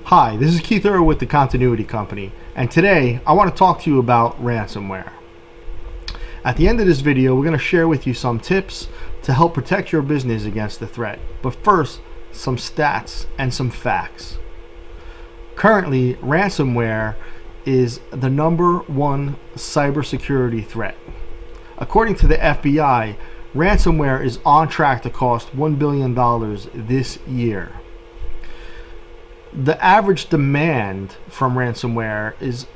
Hi, this is Keith Erwood with the Continuity Company, and today I want to talk to you about ransomware. At the end of this video, we're going to share with you some tips to help protect your business against the threat. But first, some stats and some facts. Currently, ransomware is the #1 cybersecurity threat. According to the FBI, ransomware is on track to cost $1 billion this year. The average demand from ransomware is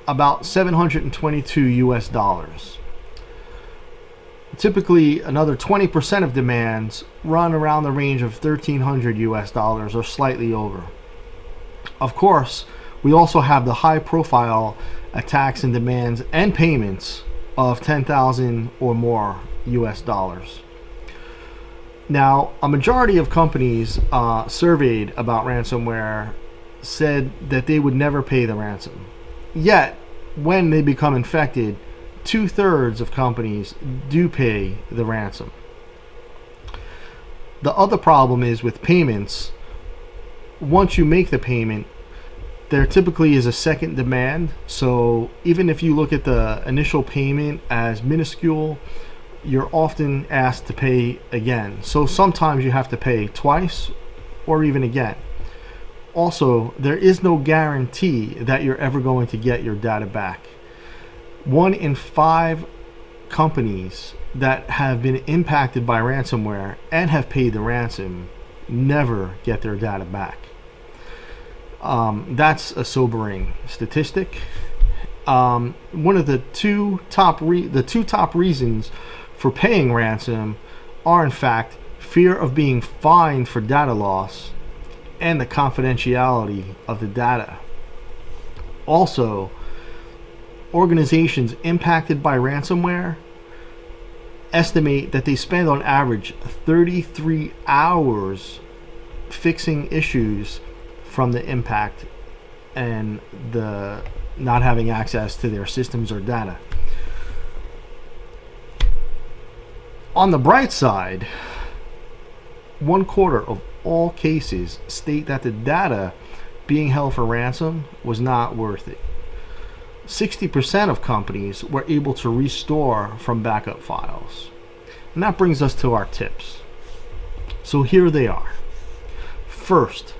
about $722. Typically, another 20% of demands run around the range of $1,300 or slightly over. Of course, we also have the high-profile attacks and demands and payments of $10,000 or more US. Now, a majority of companies surveyed about ransomware said that they would never pay the ransom. Yet, when they become infected, 2/3 of companies do pay the ransom. The other problem is with payments. Once you make the payment, there typically is a second demand. So even if you look at the initial payment as minuscule, you're often asked to pay again. So sometimes you have to pay twice or even again. Also, there is no guarantee that you're ever going to get your data back. 1 in 5 companies that have been impacted by ransomware and have paid the ransom never get their data back. That's a sobering statistic. One of the two top reasons for paying ransom are in fact fear of being fined for data loss and the confidentiality of the data. Also, organizations impacted by ransomware estimate that they spend on average 33 hours fixing issues from the impact and the not having access to their systems or data. On the bright side, 1/4 of all cases state that the data being held for ransom was not worth it. 60% of companies were able to restore from backup files. And that brings us to our tips. So here they are. First,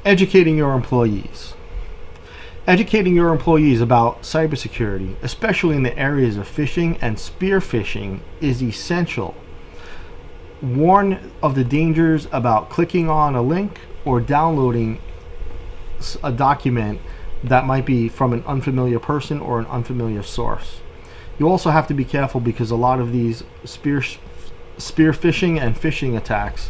educating your employees. Educating your employees about cybersecurity, especially in the areas of phishing and spear phishing, is essential. Warn of the dangers about clicking on a link or downloading a document that might be from an unfamiliar person or an unfamiliar source. You also have to be careful because a lot of these spear phishing and phishing attacks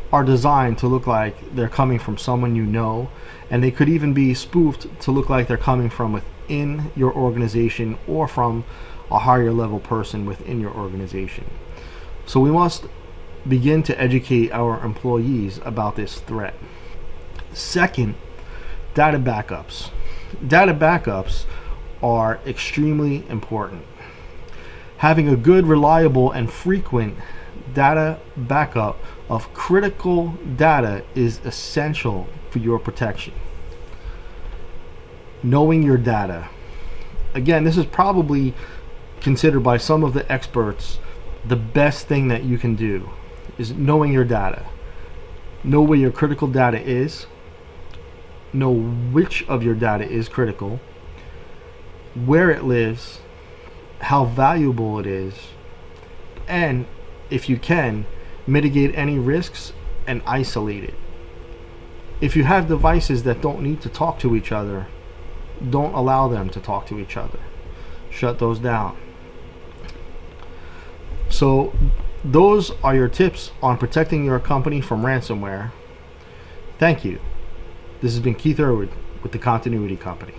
are designed to look like they're coming from someone you know, and they could even be spoofed to look like they're coming from within your organization or from a higher level person within your organization. So we must begin to educate our employees about this threat. Second, data backups. Data backups are extremely important. Having a good, reliable, and frequent data backup of critical data is essential for your protection. Knowing your data. Again, this is probably considered by some of the experts the best thing that you can do is knowing your data. Know where your critical data is. Know which of your data is critical, where it lives, how valuable it is, and if you can, mitigate any risks and isolate it. If you have devices that don't need to talk to each other, don't allow them to talk to each other. Shut those down. So those are your tips on protecting your company from ransomware. Thank you. This has been Keith Erwood with the Continuity Company.